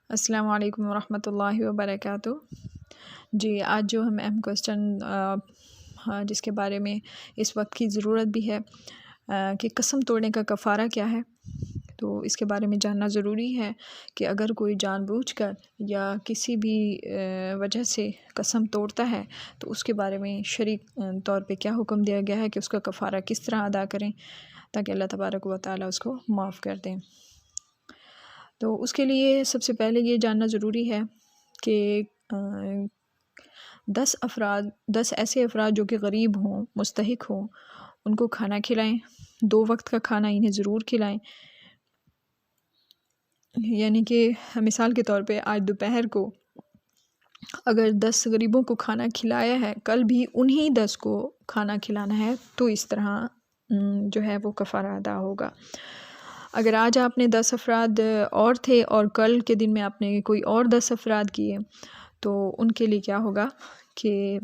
السلام علیکم ورحمۃ اللہ وبرکاتہ۔ جی، آج جو ہم اہم کوسچن جس کے بارے میں اس وقت کی ضرورت بھی ہے کہ قسم توڑنے کا کفارہ کیا ہے، تو اس کے بارے میں جاننا ضروری ہے کہ اگر کوئی جان بوجھ کر یا کسی بھی وجہ سے قسم توڑتا ہے تو اس کے بارے میں شرعی طور پہ کیا حکم دیا گیا ہے کہ اس کا کفارہ کس طرح ادا کریں تاکہ اللہ تبارک و تعالیٰ اس کو معاف کر دیں۔ تو اس کے لیے سب سے پہلے یہ جاننا ضروری ہے کہ 10 ایسے افراد جو کہ غریب ہوں، مستحق ہوں، ان کو کھانا کھلائیں، 2 وقت کا کھانا انہیں ضرور کھلائیں۔ یعنی کہ مثال کے طور پہ آج دوپہر کو اگر 10 غریبوں کو کھانا کھلایا ہے، کل بھی انہی 10 کو کھانا کھلانا ہے، تو اس طرح جو ہے وہ کفارہ ادا ہوگا۔ اگر آج آپ نے 10 افراد اور تھے اور کل کے دن میں آپ نے کوئی اور 10 افراد کیے تو ان کے لیے کیا ہوگا کہ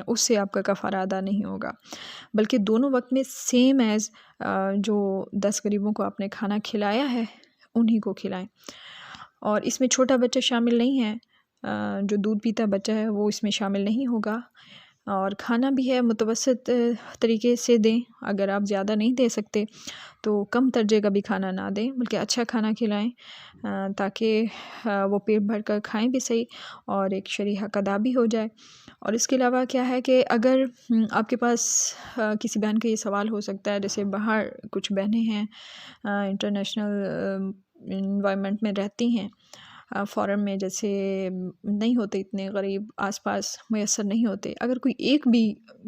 اس سے آپ کا کفارہ ادا نہیں ہوگا، بلکہ دونوں وقت میں سیم ایز جو 10 غریبوں کو آپ نے کھانا کھلایا ہے انہی کو کھلائیں۔ اور اس میں چھوٹا بچہ شامل نہیں ہے، جو دودھ پیتا بچہ ہے وہ اس میں شامل نہیں ہوگا۔ اور کھانا بھی ہے متوسط طریقے سے دیں، اگر آپ زیادہ نہیں دے سکتے تو کم درجے کا بھی کھانا نہ دیں بلکہ اچھا کھانا کھلائیں تاکہ وہ پیٹ بھر کر کھائیں بھی صحیح اور ایک شرعی حق ادا بھی ہو جائے۔ اور اس کے علاوہ کیا ہے کہ اگر آپ کے پاس کسی بہن کا یہ سوال ہو سکتا ہے، جیسے باہر کچھ بہنیں ہیں انٹرنیشنل انوائرمنٹ میں رہتی ہیں، فارن میں جیسے نہیں ہوتے اتنے غریب آس پاس میسر نہیں ہوتے، اگر کوئی ایک بھی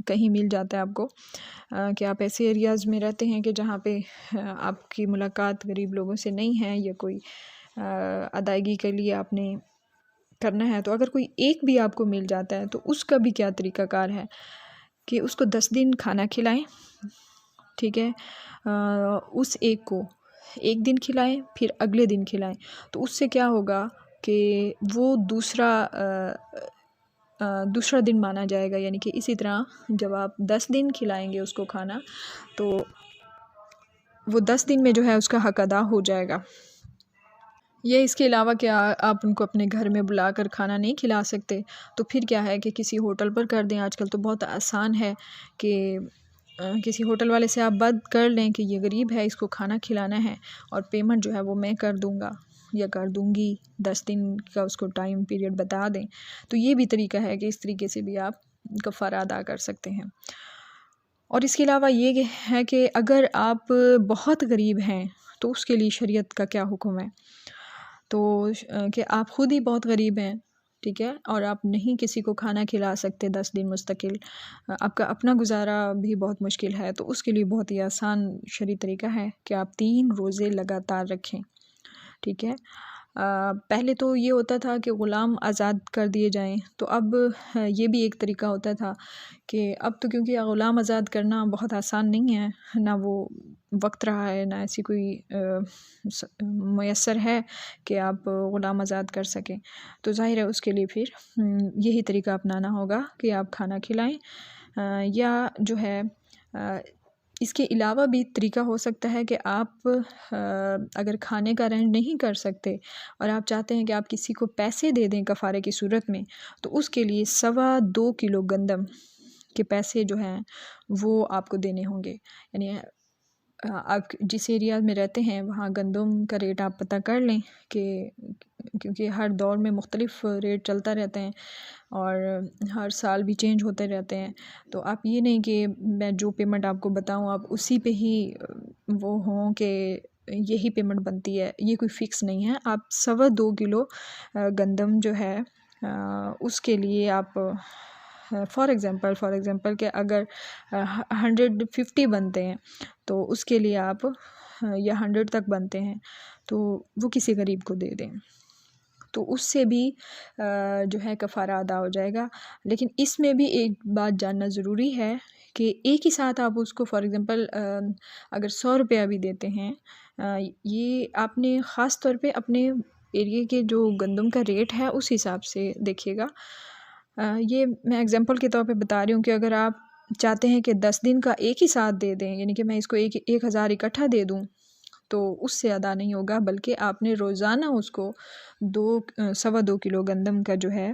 کہیں مل جاتا ہے آپ کو کہ آپ ایسے ایریاز میں رہتے ہیں کہ جہاں پہ آپ کی ملاقات غریب لوگوں سے نہیں ہے یا کوئی ادائیگی کے لیے آپ نے کرنا ہے، تو اگر کوئی ایک بھی آپ کو مل جاتا ہے تو اس کا بھی کیا طریقہ کار ہے کہ اس کو 10 دن کھانا کھلائیں، ٹھیک ہے، اس ایک کو ایک دن کھلائیں پھر اگلے دن کھلائیں، تو اس سے کیا ہوگا کہ وہ دوسرا دن مانا جائے گا۔ یعنی کہ اسی طرح جب آپ 10 دن کھلائیں گے اس کو کھانا تو وہ 10 دن میں جو ہے اس کا حق ادا ہو جائے گا۔ یہ اس کے علاوہ کہ آپ ان کو اپنے گھر میں بلا کر کھانا نہیں کھلا سکتے تو پھر کیا ہے کہ کسی ہوٹل پر کر دیں۔ آج کل تو بہت آسان ہے کہ کسی ہوٹل والے سے آپ بات کر لیں کہ یہ غریب ہے، اس کو کھانا کھلانا ہے اور پیمنٹ جو ہے وہ میں کر دوں گا یا کر دوں گی، 10 دن کا اس کو ٹائم پیریڈ بتا دیں، تو یہ بھی طریقہ ہے کہ اس طریقے سے بھی آپ کفارہ ادا کر سکتے ہیں۔ اور اس کے علاوہ یہ ہے کہ اگر آپ بہت غریب ہیں تو اس کے لیے شریعت کا کیا حکم ہے، تو کہ آپ خود ہی بہت غریب ہیں، ٹھیک ہے، اور آپ نہیں کسی کو کھانا کھلا سکتے 10 دن مستقل، آپ کا اپنا گزارا بھی بہت مشکل ہے، تو اس کے لیے بہت ہی آسان شرعی طریقہ ہے کہ آپ 3 روزے لگاتار رکھیں، ٹھیک ہے۔ پہلے تو یہ ہوتا تھا کہ غلام آزاد کر دیے جائیں، تو اب یہ بھی ایک طریقہ ہوتا تھا کہ اب تو کیونکہ غلام آزاد کرنا بہت آسان نہیں ہے، نہ وہ وقت رہا ہے، نہ ایسی کوئی میسر ہے کہ آپ غلام آزاد کر سکیں، تو ظاہر ہے اس کے لیے پھر یہی طریقہ اپنانا ہوگا کہ آپ کھانا کھلائیں، یا جو ہے اس کے علاوہ بھی طریقہ ہو سکتا ہے کہ آپ اگر کھانے کا ارینج نہیں کر سکتے اور آپ چاہتے ہیں کہ آپ کسی کو پیسے دے دیں کفارے کی صورت میں، تو اس کے لیے 2.25 کلو گندم کے پیسے جو ہیں وہ آپ کو دینے ہوں گے۔ یعنی آپ جس ایریا میں رہتے ہیں وہاں گندم کا ریٹ آپ پتہ کر لیں کہ کیونکہ ہر دور میں مختلف ریٹ چلتا رہتے ہیں اور ہر سال بھی چینج ہوتے رہتے ہیں، تو آپ یہ نہیں کہ میں جو پیمنٹ آپ کو بتاؤں آپ اسی پہ ہی وہ ہوں کہ یہی پیمنٹ بنتی ہے، یہ کوئی فکس نہیں ہے۔ آپ 2.25 کلو گندم جو ہے اس کے لیے آپ فار ایگزامپل کہ اگر 150 بنتے ہیں تو اس کے لیے آپ یا 100 تک بنتے ہیں تو وہ کسی غریب کو دے دیں، تو اس سے بھی جو ہے کفارہ ادا ہو جائے گا۔ لیکن اس میں بھی ایک بات جاننا ضروری ہے کہ ایک ہی ساتھ آپ اس کو فار ایگزامپل اگر 100 روپیہ بھی دیتے ہیں، یہ آپ نے خاص طور پہ اپنے ایریے کے جو گندم کا ریٹ ہے اس حساب سے دیکھیے گا۔ یہ میں ایگزامپل کے طور پہ بتا رہی ہوں کہ اگر آپ چاہتے ہیں کہ 10 دن کا ایک ہی ساتھ دے دیں، یعنی کہ میں اس کو 1000 اکٹھا دے دوں، تو اس سے ادا نہیں ہوگا، بلکہ آپ نے روزانہ اس کو 2.25 کلو گندم کا جو ہے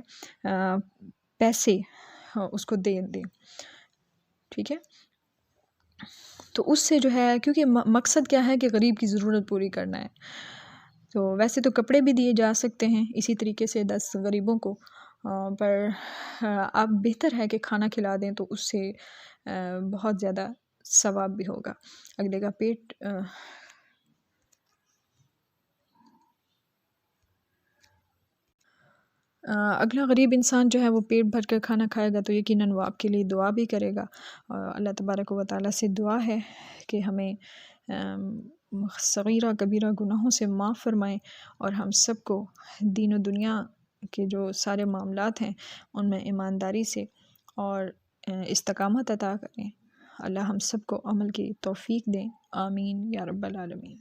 پیسے اس کو دے دیں، ٹھیک ہے۔ تو اس سے جو ہے، کیونکہ مقصد کیا ہے کہ غریب کی ضرورت پوری کرنا ہے، تو ویسے تو کپڑے بھی دیے جا سکتے ہیں اسی طریقے سے 10 غریبوں کو، پر آپ بہتر ہے کہ کھانا کھلا دیں، تو اس سے بہت زیادہ ثواب بھی ہوگا، اگلے کا پیٹ اگلا غریب انسان جو ہے وہ پیٹ بھر کر کھانا کھائے گا تو یقیناً وہ آپ کے لیے دعا بھی کرے گا، اور اللہ تبارک و تعالیٰ سے دعا ہے کہ ہمیں صغیرہ کبیرہ گناہوں سے معاف فرمائیں، اور ہم سب کو دین و دنیا کے جو سارے معاملات ہیں ان میں ایمانداری سے اور استقامت عطا کریں۔ اللہ ہم سب کو عمل کی توفیق دیں، آمین یا رب العالمین۔